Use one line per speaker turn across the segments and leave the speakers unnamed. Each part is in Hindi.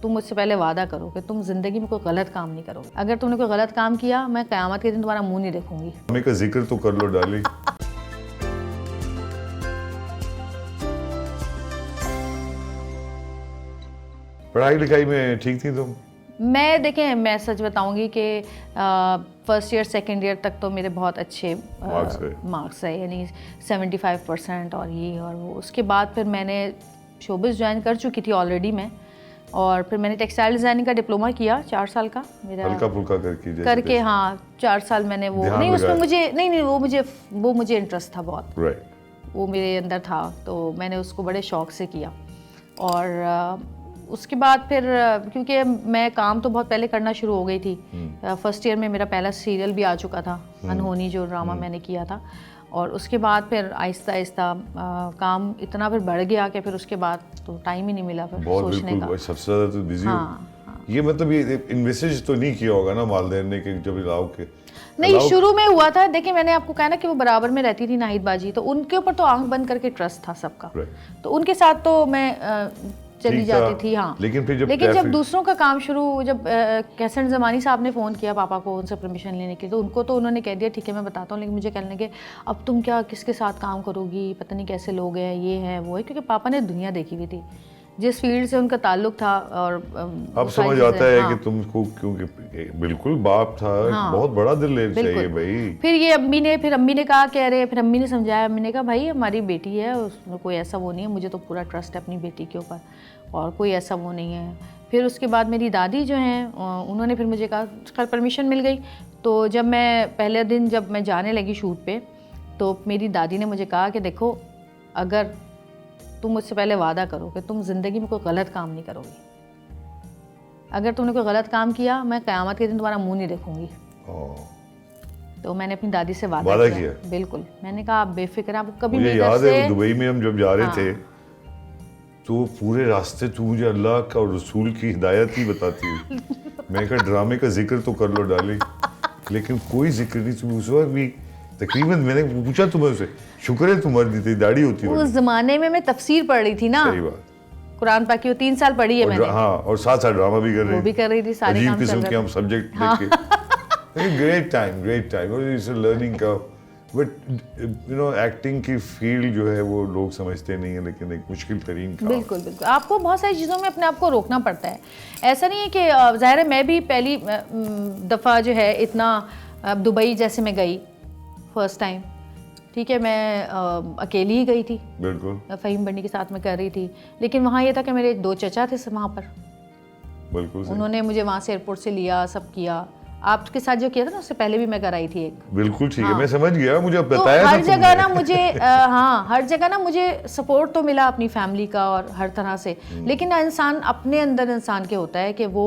तुम मुझसे पहले वादा करो कि तुम ज़िंदगी में कोई गलत काम नहीं करोगे। अगर तुमने कोई गलत काम किया, मैं क़यामत के दिन तुम्हारा मुंह नहीं देखूंगी।
हमें का जिक्र तो कर लो डाली। पढ़ाई लिखाई में ठीक थी तुम?
मैं देखें, मैं सच बताऊंगी कि फर्स्ट ईयर सेकंड ईयर तक तो मेरे बहुत अच्छे मार्क्स है, यानी 75% और ये और वो। उसके बाद फिर मैंने शोबिज़ ज्वाइन कर चुकी थी ऑलरेडी मैं, और फिर मैंने टेक्सटाइल डिज़ाइनिंग का डिप्लोमा किया 4 साल का मेरा
हल्का फुल्का करके
हाँ 4 साल मैंने वो नहीं, उसमें मुझे नहीं वो मुझे इंटरेस्ट था बहुत, वो मेरे अंदर था, तो मैंने उसको बड़े शौक से किया। और उसके बाद फिर क्योंकि मैं काम तो बहुत पहले करना शुरू हो गई थी, फर्स्ट ईयर में मेरा पहला सीरियल भी आ चुका था, अनहोनी जो ड्रामा मैंने किया था, और उसके बाद फिर आहिस्ता आहिस्ता काम इतना फिर बढ़ गया कि फिर उसके बाद तो टाइम ही नहीं मिला फिर सोचने का।
सबसे ज़्यादा तो बिजी ये मतलब ये इन्वेस्टेज तो नहीं किया होगा ना मालदेन ने कि जब अलाउ के?
नहीं, शुरू में हुआ था। देखिए, मैंने आपको कहा ना कि वो बराबर में रहती थी नाहिद बाजी, तो उनके ऊपर तो आंख बंद करके ट्रस्ट था सबका, तो उनके साथ तो मैं चली जाती थी। हाँ, लेकिन जब दूसरों का काम शुरू, जब कैसेट ज़मानी साहब ने फ़ोन किया पापा को उनसे परमिशन लेने के लिए, तो उनको तो उन्होंने कह दिया ठीक है मैं बताता हूँ, लेकिन मुझे कहने लगे अब तुम क्या किसके साथ काम करोगी, पता नहीं कैसे लोग हैं, ये है वो है, क्योंकि पापा ने दुनिया देखी हुई थी, जिस फील्ड से उनका ताल्लुक था। और
अब समझ आता है कि तुमको, क्योंकि बिल्कुल बाप था, बहुत बड़ा दिल चाहिए भाई।
फिर ये अम्मी ने कहा कह रहे, फिर अम्मी ने समझाया, अम्मी ने कहा भाई हमारी बेटी है, उसमें कोई ऐसा वो नहीं है, मुझे तो पूरा ट्रस्ट है अपनी बेटी के ऊपर, और कोई ऐसा वो नहीं है। फिर उसके बाद मेरी दादी जो हैं उन्होंने फिर मुझे कहा, खैर परमिशन मिल गई। तो जब मैं पहले दिन जब मैं जाने लगी शूट पे, तो मेरी दादी ने मुझे कहा कि देखो, अगर तुम मुझसे पहले वादा करो कि तुम ज़िंदगी में कोई गलत काम नहीं करोगी, अगर तुमने कोई गलत काम किया, मैं क़यामत के दिन तुम्हारा मुंह नहीं देखूंगी। तो मैंने अपनी दादी से वादा किया। बिल्कुल, मैंने कहा आप बेफिक्र, आपको कभी
मुझे याद है दुबई में हम जब जा रहे थे, तो पूरे रास्ते तू मुझे अल्लाह का और रसूल की हिदायत ही बताती है। मैं कहा ड्रामे का जिक्र तो कर लो डाली, लेकिन कोई जिक्र नहीं। तुम उस वक्त भी तकरीबन, मैंने पूछा तुम्हें उसे, शुक्र है तुम्हारी दाढ़ी होती है।
उस जमाने में मैं तफसीर पढ़ रही थी ना,
सही बात,
कुरान पाक की वो 3 साल पढ़ी है मैंने।
हाँ, और साथ साथ ड्रामा भी कर रही थी,
सारे
अजीब किस्म के हम सब्जेक्ट लेके। ग्रेट टाइम और इट्स लर्निंग का। बट यू नो, एक्टिंग की फील्ड जो है वो लोग समझते नहीं है, लेकिन एक मुश्किल तरीन काम।
बिल्कुल, आपको बहुत सारी चीज़ों में अपने आप को रोकना पड़ता है। ऐसा नहीं है कि ज़ाहिर है, मैं भी पहली दफ़ा जो है इतना दुबई जैसे मैं गई फर्स्ट टाइम, ठीक है, मैं अकेली ही गई थी, बिल्कुल फ़हीम बंडी के साथ में कर रही थी, लेकिन वहाँ ये था कि मेरे 2 चचा थे वहाँ पर,
बिल्कुल उन्होंने
मुझे वहाँ से एयरपोर्ट से लिया, सब किया। आपके साथ जो किया था ना, उससे पहले भी मैं कराई थी एक।
बिल्कुल ठीक है, मैं समझ गया, मुझे बताया
तो हर जगह ना मुझे हर जगह ना मुझे सपोर्ट तो मिला अपनी फैमिली का और हर तरह से, लेकिन इंसान अपने अंदर इंसान के होता है कि वो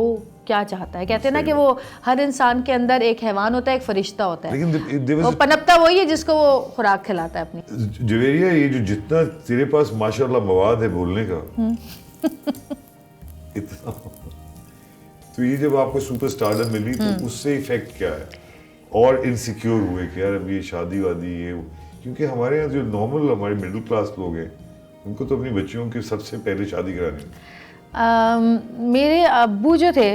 क्या चाहता है। कहते हैं ना कि वो हर इंसान के अंदर एक हैवान होता है, एक फरिश्ता होता है, लेकिन वो पनपता वही है जिसको वो खुराक खिलाता है अपनी।
जवेरिया, ये जो जितना तेरे पास माशाल्लाह मवाद है बोलने का, इतना, तो ये जब आपको सुपरस्टारडम मिली तो उससे इफेक्ट क्या है? और इनसिक्योर हुए कि यार अब ये शादी वादी ये, क्योंकि हमारे यहाँ जो नॉर्मल हमारे मिडिल क्लास लोग हैं, उनको तो अपनी बच्चियों की सबसे पहले शादी करानी।
मेरे अब्बू जो थे,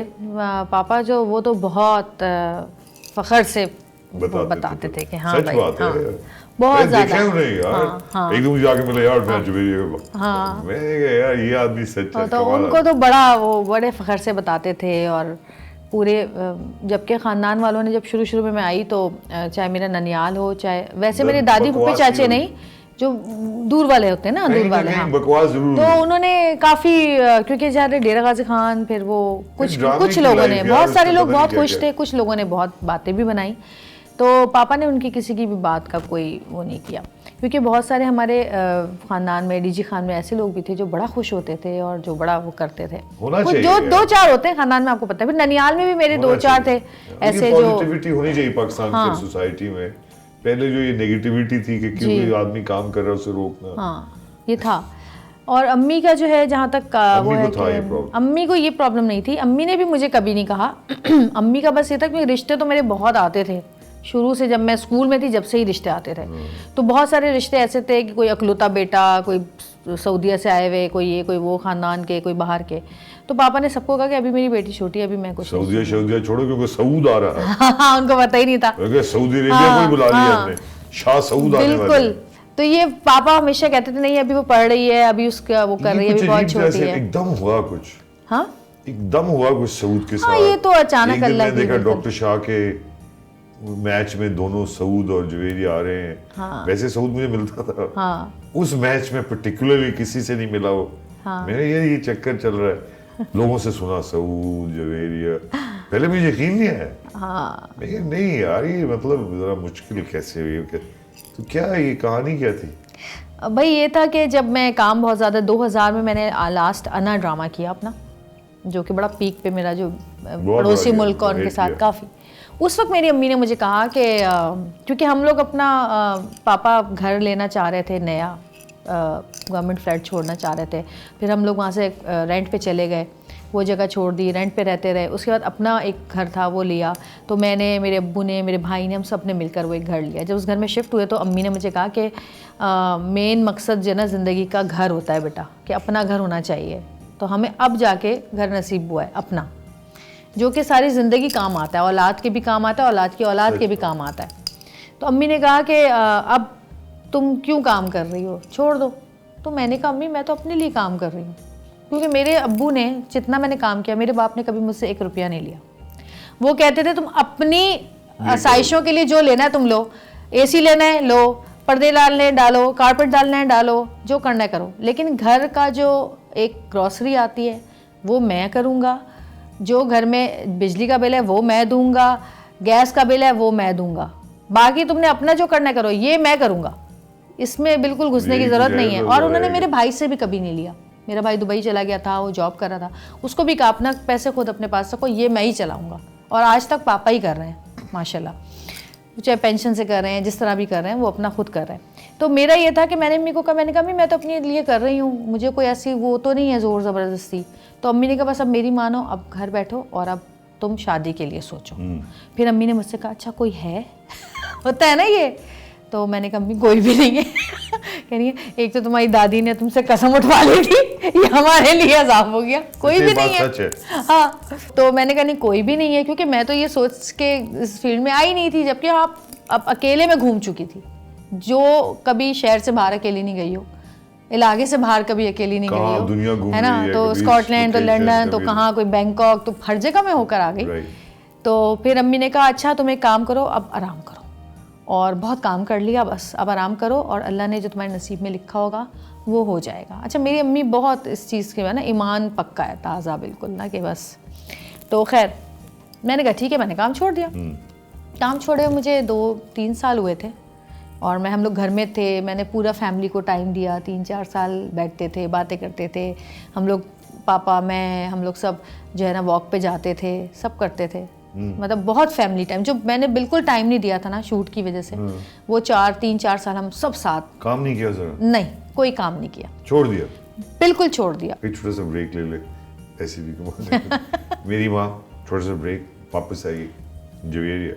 पापा जो, वो तो बहुत फख्र से बताते थे कि हाँ भाई, बहुत ज़्यादा
एकदम जाके मिले यार, मैं यार ये आदमी सच है।
तो उनको तो बड़ा वो बड़े फख्र से बताते थे। और पूरे, जबकि ख़ानदान वालों ने, जब शुरू में मैं आई तो चाहे मेरा ननियाल हो, चाहे वैसे मेरे दादी फूफे चाचे नहीं, जो दूर वाले होते हैं ना, दूर वाले, हाँ,
बकवास जरूर, तो
उन्होंने काफ़ी, क्योंकि ज़्यादा डेरा गाजी खान, फिर वो कुछ लोगों ने, बहुत सारे लोग बहुत खुश थे, कुछ लोगों ने बहुत बातें भी बनाई, तो पापा ने उनकी किसी की भी बात का कोई वो नहीं किया, क्योंकि बहुत सारे हमारे ख़ानदान में, डीजी खान में ऐसे लोग भी थे जो बड़ा खुश होते थे और जो बड़ा वो करते थे। कुछ जो 2-4 होते हैं ख़ानदान में, आपको पता है। फिर ननियाल में भी मेरे 2-4 थे ऐसे जो
पॉजिटिविटी होनी चाहिए पाकिस्तान की सोसाइटी में। पहले जो ये नेगेटिविटी थी कि क्यों कोई आदमी काम कर रहा है उसे रोकना, हाँ,
ये था। और अम्मी का जो है, जहाँ तक वो है कि अम्मी को ये प्रॉब्लम नहीं थी, अम्मी ने भी मुझे कभी नहीं कहा। अम्मी का बस ये था कि रिश्ते तो मेरे बहुत आते थे शुरू से, जब मैं स्कूल में थी जब से ही रिश्ते आते थे। तो बहुत सारे रिश्ते ऐसे थे कि कोई अकलौता बेटा, कोई सऊदीया से आए हुए, कोई ये कोई वो ख़ानदान के, कोई बाहर के। तो पापा ने सबको कहा कि अभी मेरी बेटी छोटी है, अभी मैं कुछ नहीं
सऊदिया छोड़ो क्योंकि सऊद आ रहा है।
हाँ, उनको पता ही नहीं था।
सऊदी अरेबिया को बुला लिया हमने, शाह सऊद आने वाले।
बिल्कुल। तो ये पापा हमेशा कहते थे नहीं अभी वो पढ़ रही है, अभी उसका वो कर रही है, अभी बहुत छोटी है।
एकदम हुआ कुछ,
हाँ
एकदम हुआ कुछ सऊद के साथ।
हाँ, ये तो अचानक अल्लाह की।
देखा डॉक्टर शाह के मैच में दोनों सऊद और जवेरी आ रहे हैं।
हाँ।
वैसे सऊद मुझे मिलता था।
हाँ।
उस मैच में पर्टिकुलरली किसी से नहीं मिला वो।
हाँ।
मेरे ये चक्कर चल रहा है, लोगों से सुना सऊद जवेरिया, पहले मुझे यकीन नहीं आया।
हाँ।
लेकिन नहीं यार, ये मतलब जरा मुश्किल कैसे हुई। तो क्या ये कहानी क्या थी?
भाई ये था कि जब मैं काम बहुत ज़्यादा 2000 में मैंने लास्ट अना ड्रामा किया अपना, जो कि बड़ा पीक पे मेरा, जो पड़ोसी मुल्क और उनके साथ काफ़ी। उस वक्त मेरी अम्मी ने मुझे कहा कि क्योंकि हम लोग अपना पापा घर लेना चाह रहे थे, नया गवर्नमेंट फ्लैट छोड़ना चाह रहे थे। फिर हम लोग वहाँ से रेंट पे चले गए, वो जगह छोड़ दी, रेंट पे रहते रहे। उसके बाद अपना एक घर था वो लिया। तो मैंने, मेरे अब्बू ने, मेरे भाई ने, हम सब ने मिलकर वो एक घर लिया। जब उस घर में शिफ्ट हुए तो अम्मी ने मुझे कहा कि मेन मकसद जो ना ज़िंदगी का घर होता है बेटा, कि अपना घर होना चाहिए। तो हमें अब जाके घर नसीब हुआ है अपना, जो कि सारी ज़िंदगी काम आता है, औलाद के भी काम आता है, औलाद की औलाद के भी काम आता है। तो अम्मी ने कहा कि अब तुम क्यों काम कर रही हो, छोड़ दो। तो मैंने कहा अम्मी मैं तो अपने लिए काम कर रही हूँ, क्योंकि मेरे अब्बू ने जितना मैंने काम किया, मेरे बाप ने कभी मुझसे 1 रुपया नहीं लिया। वो कहते थे तुम अपनी आसाइशों के लिए जो लेना है तुम लो, AC लेना है लो, पर्दे डालने डालो, कारपेट डालना है डालो, जो करना है करो, लेकिन घर का जो एक ग्रॉसरी आती है वो मैं करूँगा, जो घर में बिजली का बिल है वो मैं दूंगा, गैस का बिल है वो मैं दूंगा, बाकी तुमने अपना जो करना करो, ये मैं करूँगा, इसमें बिल्कुल घुसने की ज़रूरत नहीं है। और उन्होंने मेरे भाई से भी कभी नहीं लिया। मेरा भाई दुबई चला गया था, वो जॉब कर रहा था, उसको भी कहा अपना पैसे खुद अपने पास रखो, ये मैं ही चलाऊँगा। और आज तक पापा ही कर रहे हैं माशाल्लाह, चाहे पेंशन से कर रहे हैं, जिस तरह भी कर रहे हैं, वो अपना खुद कर रहे हैं। तो मेरा ये था कि मैंने अम्मी को कहा, मैंने कहा अम्मी मैं तो अपने लिए कर रही हूँ, मुझे कोई ऐसी वो तो नहीं है ज़ोर ज़बरदस्ती। तो अम्मी ने कहा बस अब मेरी मानो, अब घर बैठो और अब तुम शादी के लिए सोचो। फिर अम्मी ने मुझसे कहा अच्छा कोई है होता है ना ये। तो मैंने कहा अम्मी कोई भी नहीं है कह रही है एक तो तुम्हारी दादी ने तुमसे कसम उठवा ली थी, ये हमारे लिए अज़ाब हो गया, कोई भी नहीं है। हाँ, तो मैंने कहा नहीं कोई भी नहीं है, क्योंकि मैं तो ये सोच के इस फील्ड में आई नहीं थी, जबकि आप अब अकेले में घूम चुकी थी, जो कभी शहर से बाहर अकेली नहीं गई हो, इलाके से बाहर कभी अकेली नहीं गई हो, है ना। तो स्कॉटलैंड, तो लंदन, तो कहाँ कोई बैंकॉक, तो हर जगह में होकर आ गई। तो फिर अम्मी ने कहा अच्छा तुम एक काम करो, अब आराम करो, और बहुत काम कर लिया, बस अब आराम करो और अल्लाह ने जो तुम्हारे नसीब में लिखा होगा वो हो जाएगा। अच्छा मेरी अम्मी बहुत इस चीज़ के है ना, ईमान पक्का है, ताज़ा बिल्कुल ना, कि बस। तो खैर मैंने कहा ठीक है, मैंने काम छोड़ दिया। काम छोड़े मुझे 2-3 साल हुए थे, और हम लोग घर में थे, मैंने पूरा फैमिली को टाइम दिया, 3-4 साल बैठते थे, बातें करते थे हम लोग, पापा मैं, हम लोग सब जो है ना वॉक पे जाते थे, सब करते थे, मतलब बहुत फैमिली टाइम। जो मैंने बिल्कुल टाइम नहीं दिया था ना शूट की वजह से, वो 3-4 साल हम सब साथ। काम
नहीं किया सर? नहीं,
कोई काम नहीं किया,
छोड़ दिया,
बिल्कुल छोड़ दिया।
एक छोटा सा ब्रेक ले ले, ऐसे भी मेरी माँ छोटा सा ब्रेक, वापस आई जवेरिया,